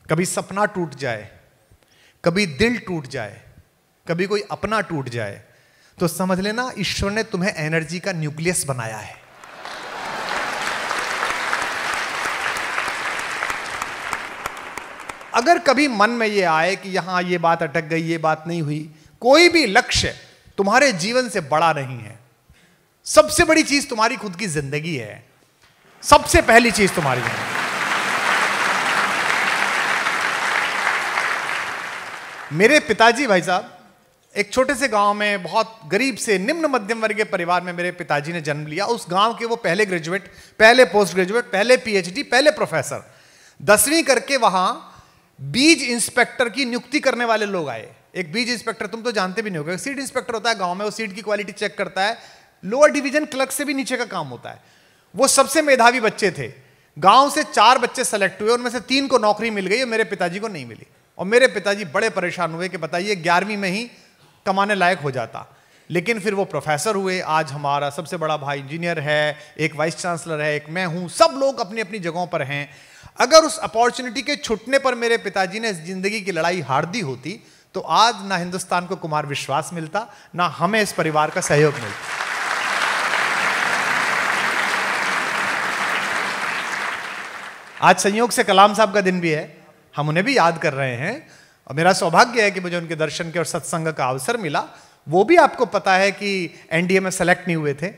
कभी सपना टूट जाए, कभी दिल टूट जाए, कभी कोई अपना टूट जाए, तो समझ लेना ईश्वर ने तुम्हें एनर्जी का न्यूक्लियस बनाया है। अगर कभी मन में ये आए कि यहां ये बात अटक गई, ये बात नहीं हुई, कोई भी लक्ष्य तुम्हारे जीवन से बड़ा नहीं है। सबसे बड़ी चीज तुम्हारी खुद की जिंदगी है, सबसे पहली चीज तुम्हारी है। मेरे पिताजी भाई साहब एक छोटे से गांव में, बहुत गरीब से निम्न मध्यम वर्गीय परिवार में मेरे पिताजी ने जन्म लिया। उस गांव के वो पहले ग्रेजुएट, पहले पोस्ट ग्रेजुएट, पहले पीएचडी, पहले प्रोफेसर। 10वीं करके वहां बीज इंस्पेक्टर की नियुक्ति करने वाले लोग आए। एक बीज इंस्पेक्टर तुम तो जानते भी नहीं होगे, सीड इंस्पेक्टर होता है गांव में, वो सीड की क्वालिटी चेक करता है, लोअर डिवीजन क्लर्क से भी नीचे का काम होता है। वो सबसे मेधावी बच्चे थे। गांव से 4 बच्चे सेलेक्ट हुए, उनमें से 3 को नौकरी मिल गई और मेरे पिताजी को नहीं मिली। और मेरे पिताजी बड़े परेशान हुए कि बताइए 11वीं में ही कमाने लायक हो जाता। लेकिन फिर वो प्रोफेसर हुए। आज हमारा सबसे बड़ा भाई इंजीनियर है, एक वाइस चांसलर है, एक मैं हूं, सब लोग अपनी अपनी जगहों पर हैं। अगर उस अपॉर्चुनिटी के छूटने पर मेरे पिताजी ने जिंदगी की लड़ाई हार दी होती तो आज ना हिंदुस्तान को कुमार विश्वास मिलता, ना हमें इस परिवार का सहयोग मिलता। आज संयोग से कलाम साहब का दिन भी है, हम उन्हें भी याद कर रहे हैं और मेरा सौभाग्य है कि मुझे उनके दर्शन के और सत्संग का अवसर मिला। वो भी आपको पता है कि एनडीए में सेलेक्ट नहीं हुए थे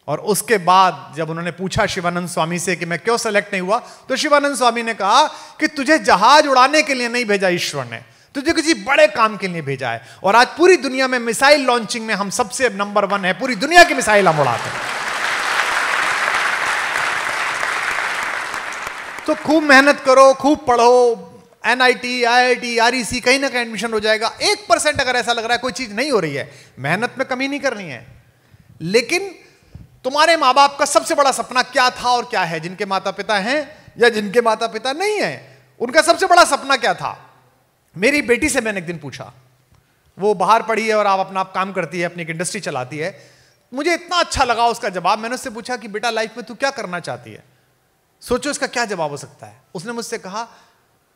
और उसके बाद जब उन्होंने पूछा शिवानंद स्वामी से कि मैं क्यों सेलेक्ट नहीं हुआ, तो शिवानंद स्वामी ने कहा कि तुझे जहाज उड़ाने के लिए नहीं भेजा ईश्वर ने, तुझे किसी बड़े काम के लिए भेजा है। और आज पूरी दुनिया में मिसाइल लॉन्चिंग में हम सबसे नंबर 1 है, पूरी दुनिया की मिसाइल हम उड़ाते हैं। तो खूब मेहनत करो, खूब पढ़ो, एनआईटी, आईआईटी, आरईसी, कहीं ना कहीं एडमिशन हो जाएगा। 1% अगर ऐसा लग रहा है कोई चीज नहीं हो रही है, मेहनत में कमी नहीं करनी है। लेकिन तुम्हारे माँ बाप का सबसे बड़ा सपना क्या था और क्या है? जिनके माता पिता हैं या जिनके माता पिता नहीं हैं, उनका सबसे बड़ा सपना क्या था? मेरी बेटी से मैंने एक दिन पूछा, वो बाहर पढ़ी है और अपना काम करती है, अपनी एक इंडस्ट्री चलाती है। मुझे इतना अच्छा लगा उसका जवाब। मैंने उससे पूछा कि बेटा लाइफ में तू क्या करना चाहती है? सोचो इसका क्या जवाब हो सकता है। उसने मुझसे कहा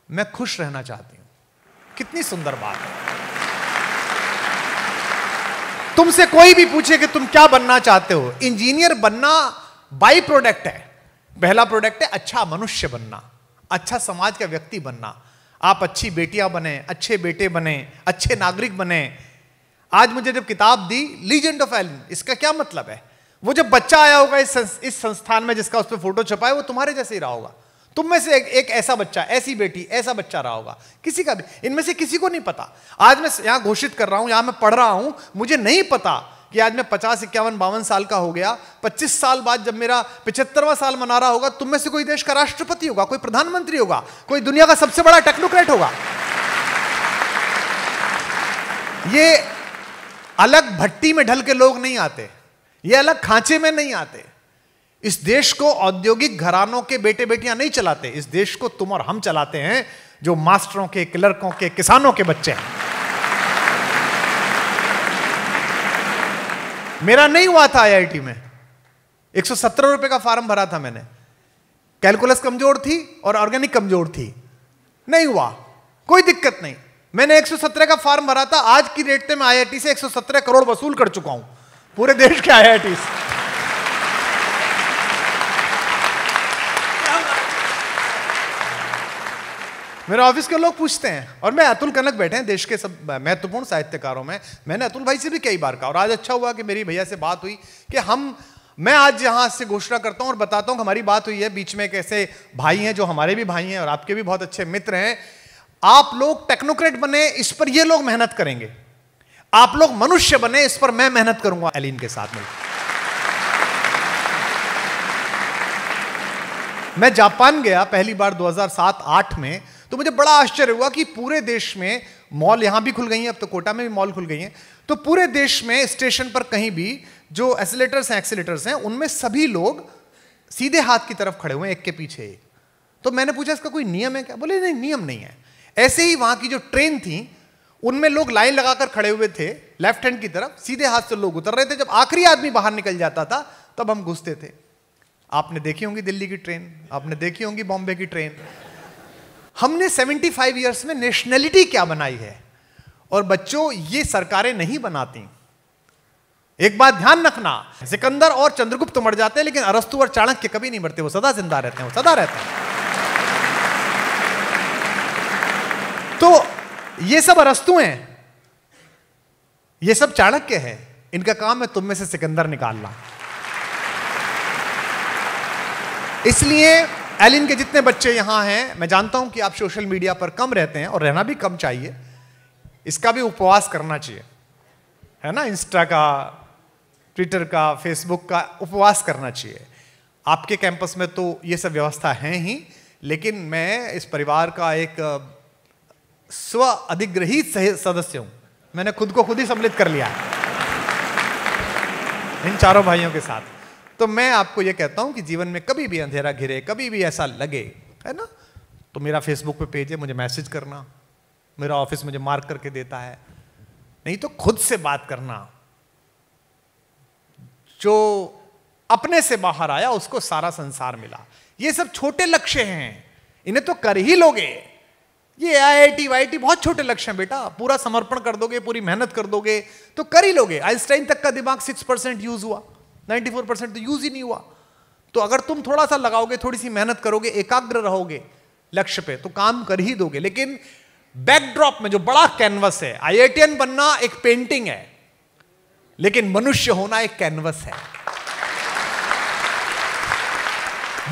मैं खुश रहना चाहती हूं। कितनी सुंदर बात है। तुमसे कोई भी पूछे कि तुम क्या बनना चाहते हो, इंजीनियर बनना बाई प्रोडक्ट है। पहला प्रोडक्ट है अच्छा मनुष्य बनना, अच्छा समाज का व्यक्ति बनना। आप अच्छी बेटियां बने, अच्छे बेटे बने, अच्छे नागरिक बने। आज मुझे जब किताब दी लीजेंड ऑफ एलन, इसका क्या मतलब है? वो जब बच्चा आया होगा इस संस्थान में जिसका उस पर फोटो छपा है, वो तुम्हारे जैसे ही रहा होगा। तुम में से एक ऐसा बच्चा, ऐसी बेटी, ऐसा बच्चा रहा होगा। किसी का भी, इनमें से किसी को नहीं पता। आज मैं यहां घोषित कर रहा हूं, यहां मैं पढ़ रहा हूं, मुझे नहीं पता कि आज मैं 50, 51, 52 साल का हो गया, 25 साल बाद जब मेरा 75वां साल मना रहा होगा, तुम में से कोई देश का राष्ट्रपति होगा, कोई प्रधानमंत्री होगा, कोई दुनिया का सबसे बड़ा टेक्नोक्रेट होगा। ये अलग भट्टी में ढल के लोग नहीं आते, ये अलग खांचे में नहीं आते। इस देश को औद्योगिक घरानों के बेटे बेटियां नहीं चलाते, इस देश को तुम और हम चलाते हैं, जो मास्टरों के, क्लर्कों के, किसानों के बच्चे हैं। मेरा नहीं हुआ था आईआईटी में, 117 रुपए का फॉर्म भरा था मैंने। कैलकुलस कमजोर थी और ऑर्गेनिक कमजोर थी, नहीं हुआ, कोई दिक्कत नहीं। मैंने 117 का फॉर्म भरा था। आज की डेट में मैं आईआईटी से 117 करोड़ वसूल कर चुका हूं, पूरे देश के आईआईटी से। मेरे ऑफिस के लोग पूछते हैं, और मैं अतुल कनक बैठे हैं देश के सब महत्वपूर्ण साहित्यकारों में, मैंने अतुल भाई से भी कई बार कहा, और आज अच्छा हुआ कि मेरी भैया से बात हुई कि मैं आज यहां से घोषणा करता हूं और बताता हूं कि हमारी बात हुई है। बीच में एक ऐसे भाई हैं जो हमारे भी भाई हैं और आपके भी बहुत अच्छे मित्र हैं। आप लोग टेक्नोक्रेट बने, इस पर ये लोग मेहनत करेंगे। आप लोग मनुष्य बने, इस पर मैं मेहनत करूंगा एलिन के साथ मिलकर। मैं जापान गया पहली बार 2007-8 में, तो मुझे बड़ा आश्चर्य हुआ कि पूरे देश में मॉल, यहां भी खुल गई हैं, अब तो कोटा में भी मॉल खुल गई हैं, तो पूरे देश में स्टेशन पर कहीं भी जो एक्सीलेटर्स हैं, उनमें सभी लोग सीधे हाथ की तरफ खड़े हुए, एक के पीछे एक। तो मैंने पूछा इसका कोई नियम है क्या? बोले नहीं, नियम नहीं है। ऐसे ही वहां की जो ट्रेन थी उनमें लोग लाइन लगाकर खड़े हुए थे, लेफ्ट हैंड की तरफ सीधे हाथ से लोग उतर रहे थे। जब आखिरी आदमी बाहर निकल जाता था तब हम घुसते थे। आपने देखी होंगी दिल्ली की ट्रेन, आपने देखी होंगी बॉम्बे की ट्रेन। हमने 75 ईयर्स में नेशनलिटी क्या बनाई है। और बच्चों, ये सरकारें नहीं बनाती। एक बात ध्यान रखना, सिकंदर और चंद्रगुप्त मर जाते हैं, लेकिन अरस्तु और चाणक्य कभी नहीं मरते, वो सदा जिंदा रहते हैं, वो सदा रहते हैं। तो ये सब अरस्तु हैं, ये सब चाणक्य है, इनका काम है तुम में से सिकंदर निकालना। इसलिए एलिन के जितने बच्चे यहां हैं, मैं जानता हूं कि आप सोशल मीडिया पर कम रहते हैं, और रहना भी कम चाहिए, इसका भी उपवास करना चाहिए, है ना। इंस्टा का, ट्विटर का, फेसबुक का उपवास करना चाहिए। आपके कैंपस में तो ये सब व्यवस्था है ही, लेकिन मैं इस परिवार का एक स्व अधिग्रहित सदस्य हूं। मैंने खुद को खुद ही सम्मिलित कर लिया है इन चारों भाइयों के साथ। तो मैं आपको यह कहता हूं कि जीवन में कभी भी अंधेरा घिरे, कभी भी ऐसा लगे, है ना, तो मेरा फेसबुक पे पेज है, मुझे मैसेज करना, मेरा ऑफिस मुझे मार्क करके देता है, नहीं तो खुद से बात करना। जो अपने से बाहर आया उसको सारा संसार मिला। ये सब छोटे लक्ष्य हैं, इन्हें तो कर ही लोगे। ये IIT वाईटी बहुत छोटे लक्ष्य हैं बेटा, पूरा समर्पण कर दोगे, पूरी मेहनत कर दोगे तो कर ही लोगे। आइंस्टाइन तक का दिमाग 6% यूज हुआ, 94% तो यूज ही नहीं हुआ। तो अगर तुम थोड़ा सा लगाओगे, थोड़ी सी मेहनत करोगे, एकाग्र रहोगे लक्ष्य पे, तो काम कर ही दोगे। लेकिन बैकड्रॉप में जो बड़ा कैनवस है, IITian बनना एक पेंटिंग है, लेकिन मनुष्य होना एक कैनवस है।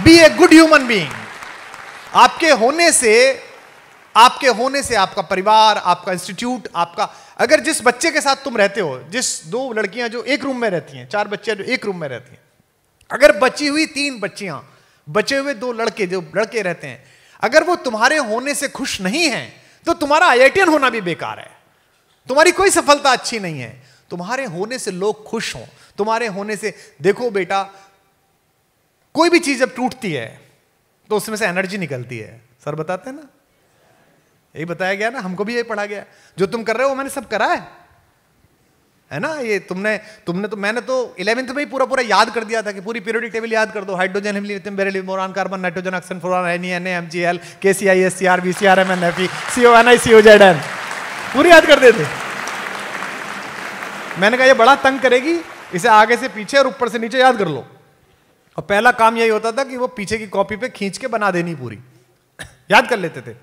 Be a good human being. आपके होने से आपका परिवार, आपका इंस्टीट्यूट, आपका, अगर जिस बच्चे के साथ तुम रहते हो, जिस 2 लड़कियां जो एक रूम में रहती हैं, 4 बच्चे जो एक रूम में रहती हैं, अगर बची हुई 3 बच्चियां, बचे हुए 2 लड़के जो लड़के रहते हैं, अगर वो तुम्हारे होने से खुश नहीं हैं, तो तुम्हारा IITian होना भी बेकार है, तुम्हारी कोई सफलता अच्छी नहीं है। तुम्हारे होने से लोग खुश हों, तुम्हारे होने से, देखो बेटा, कोई भी चीज जब टूटती है तो उसमें से एनर्जी निकलती है। सर बताते हैं ना, यही बताया गया ना, हमको भी यही पढ़ा गया। जो तुम कर रहे हो वो मैंने सब करा है ना। ये तुमने तो, मैंने तो 11th में ही पूरा याद कर दिया था कि पूरी पीरियोडिक टेबल याद कर दो। Hydrogen, helium, lithium, beryllium, boron, carbon, nitrogen, oxygen, fluorine, Na, MgL, KCl, SCr, VCr, Mn, Fe, CONi, COZn, पूरी याद कर देते। मैंने कहा ये बड़ा तंग करेगी, इसे आगे से पीछे और ऊपर से नीचे याद कर लो। और पहला काम यही होता था कि वो पीछे की कॉपी पे खींच के बना देनी, पूरी याद कर लेते थे।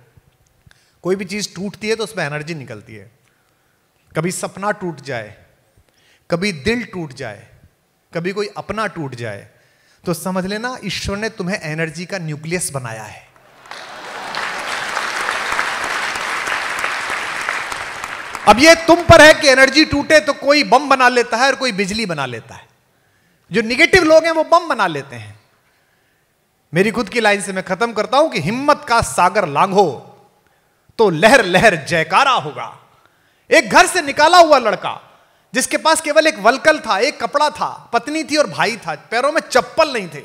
कोई भी चीज टूटती है तो उसमें एनर्जी निकलती है। कभी सपना टूट जाए, कभी दिल टूट जाए, कभी कोई अपना टूट जाए, तो समझ लेना ईश्वर ने तुम्हें एनर्जी का न्यूक्लियस बनाया है। अब ये तुम पर है कि एनर्जी टूटे तो कोई बम बना लेता है और कोई बिजली बना लेता है। जो निगेटिव लोग हैं वो बम बना लेते हैं। मेरी खुद की लाइन से मैं खत्म करता हूं कि हिम्मत का सागर लांघो तो लहर लहर जयकारा होगा। एक घर से निकाला हुआ लड़का जिसके पास केवल एक वलकल था, एक कपड़ा था, पत्नी थी और भाई था, पैरों में चप्पल नहीं थे,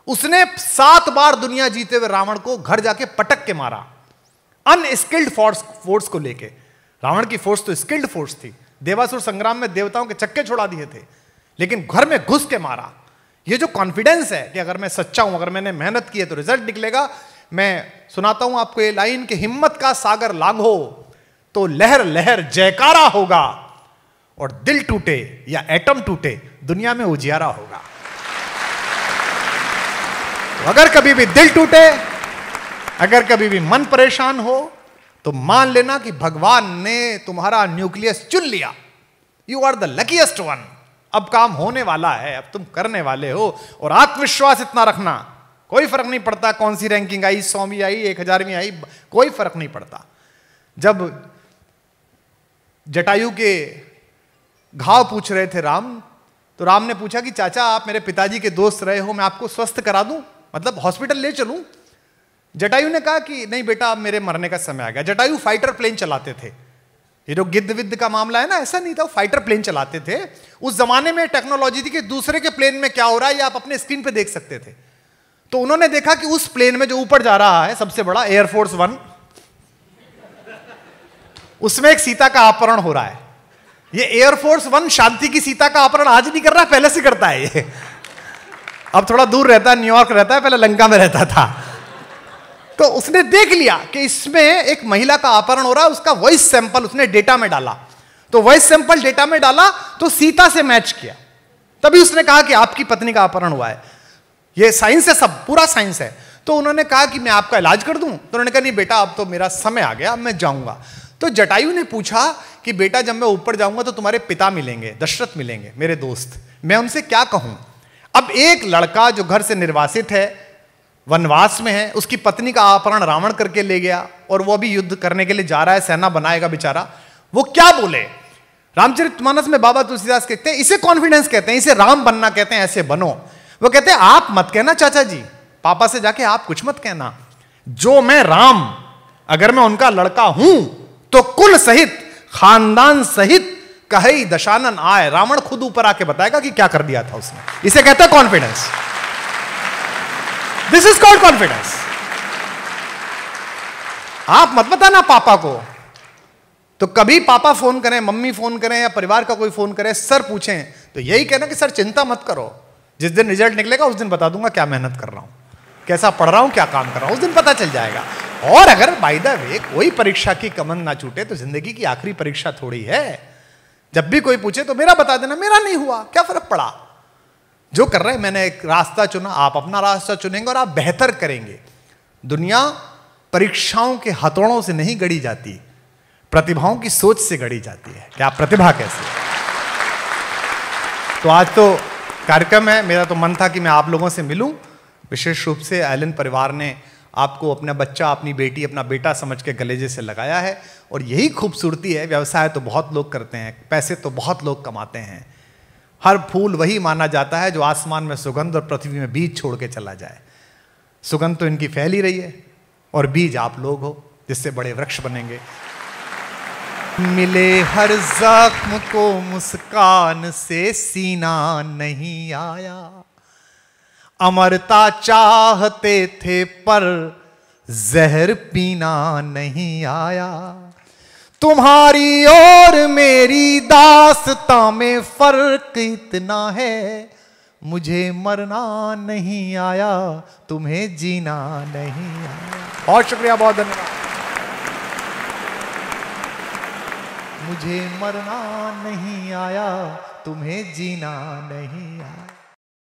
उसने 7 बार दुनिया जीते हुए रावण को घर जाके पटक के मारा, अनस्किल्ड फोर्स को लेके। रावण की फोर्स तो स्किल्ड फोर्स थी, देवासुर संग्राम में देवताओं के चक्के छोड़ा दिए थे, लेकिन घर में घुस के मारा। ये जो कॉन्फिडेंस है कि अगर मैं सच्चा हूं, अगर मैंने मेहनत की है तो रिजल्ट निकलेगा। मैं सुनाता हूं आपको ये लाइन कि हिम्मत का सागर लांघो तो लहर लहर जयकारा होगा, और दिल टूटे या एटम टूटे दुनिया में उजियारा होगा। तो अगर कभी भी दिल टूटे, अगर कभी भी मन परेशान हो, तो मान लेना कि भगवान ने तुम्हारा न्यूक्लियस चुन लिया। You are the luckiest one. अब काम होने वाला है, अब तुम करने वाले हो, और आत्मविश्वास इतना रखना, कोई फर्क नहीं पड़ता कौन सी रैंकिंग आई, 100वीं आई, 1000वीं आई, कोई फर्क नहीं पड़ता। जब जटायु के घाव पूछ रहे थे राम, तो राम ने पूछा कि चाचा आप मेरे पिताजी के दोस्त रहे हो, मैं आपको स्वस्थ करा दूं, मतलब हॉस्पिटल ले चलूं। जटायु ने कहा कि नहीं बेटा, अब मेरे मरने का समय आ गया। जटायु फाइटर प्लेन चलाते थे। ये जो गिद्ध विद्ध का मामला है ना, ऐसा नहीं था, वो फाइटर प्लेन चलाते थे। उस जमाने में टेक्नोलॉजी थी कि दूसरे के प्लेन में क्या हो रहा है ये आप अपने स्क्रीन पे देख सकते थे। तो उन्होंने देखा कि उस प्लेन में जो ऊपर जा रहा है सबसे बड़ा एयरफोर्स 1, उसमें एक सीता का अपहरण हो रहा है। ये एयरफोर्स 1 शांति की सीता का अपहरण आज नहीं कर रहा, पहले से करता है ये। अब थोड़ा दूर रहता है, न्यूयॉर्क रहता है, पहले लंका में रहता था। तो उसने देख लिया कि इसमें एक महिला का अपहरण हो रहा है, उसका वॉइस सैंपल उसने डेटा में डाला, तो वॉइस सैंपल डेटा में डाला तो सीता से मैच किया, तभी उसने कहा कि आपकी पत्नी का अपहरण हुआ है। ये साइंस है, सब पूरा साइंस है। तो उन्होंने कहा कि मैं आपका इलाज कर दूं, तो उन्होंने कहा नहीं बेटा, अब तो मेरा समय आ गया, अब मैं जाऊंगा। तो जटायु ने पूछा कि बेटा जब मैं ऊपर जाऊंगा तो तुम्हारे पिता मिलेंगे, दशरथ मिलेंगे, मेरे दोस्त, मैं उनसे क्या कहूं? अब एक लड़का जो घर से निर्वासित है, वनवास में है, उसकी पत्नी का अपहरण रावण करके ले गया और वो अभी युद्ध करने के लिए जा रहा है, सेना बनाएगा बेचारा, वो क्या बोले? रामचरितमानस में बाबा तुलसीदास कहते हैं इसे कॉन्फिडेंस कहते हैं, इसे राम बनना कहते हैं, ऐसे बनो। वो कहते हैं आप मत कहना चाचा जी, पापा से जाके आप कुछ मत कहना, जो मैं राम, अगर मैं उनका लड़का हूं तो कुल सहित, खानदान सहित कहे दशानन आए। रावण खुद ऊपर आके बताएगा कि क्या कर दिया था उसने। इसे कहते हैं confidence. This is called confidence. आप मत बताना पापा को। तो कभी पापा फोन करें, मम्मी फोन करें या परिवार का कोई फोन करे, सर पूछें, तो यही कहना कि सर चिंता मत करो, जिस दिन रिजल्ट निकलेगा उस दिन बता दूंगा क्या मेहनत कर रहा हूं, कैसा पढ़ रहा हूं, क्या काम कर रहा हूं, उस दिन पता चल जाएगा। और अगर बाय द वे कोई परीक्षा की कमंद ना छूटे तो जिंदगी की आखिरी परीक्षा थोड़ी है। जब भी कोई पूछे तो मेरा बता देना, मेरा नहीं हुआ, क्या फर्क पड़ा, जो कर रहे हैं मैंने एक रास्ता चुना, आप अपना रास्ता चुनेंगे और आप बेहतर करेंगे। दुनिया परीक्षाओं के हथौड़ों से नहीं गढ़ी जाती, प्रतिभाओं की सोच से गढ़ी जाती है कि आप प्रतिभा कैसे। तो आज तो कार्यक्रम है, मेरा तो मन था कि मैं आप लोगों से मिलूं। विशेष रूप से एलन परिवार ने आपको अपना बच्चा, अपनी बेटी, अपना बेटा समझ के गलेजे से लगाया है, और यही खूबसूरती है। व्यवसाय तो बहुत लोग करते हैं, पैसे तो बहुत लोग कमाते हैं, हर फूल वही माना जाता है जो आसमान में सुगंध और पृथ्वी में बीज छोड़ के चला जाए। सुगंध तो इनकी फैल ही रही है और बीज आप लोग हो, जिससे बड़े वृक्ष बनेंगे। मिले हर जख्म को मुस्कान से सीना नहीं आया, अमरता चाहते थे पर जहर पीना नहीं आया। तुम्हारी और मेरी दास्तां में फर्क इतना है, मुझे मरना नहीं आया, तुम्हें जीना नहीं आया। बहुत शुक्रिया, बहुत धन्यवाद। मुझे मरना नहीं आया, तुम्हें जीना नहीं आया।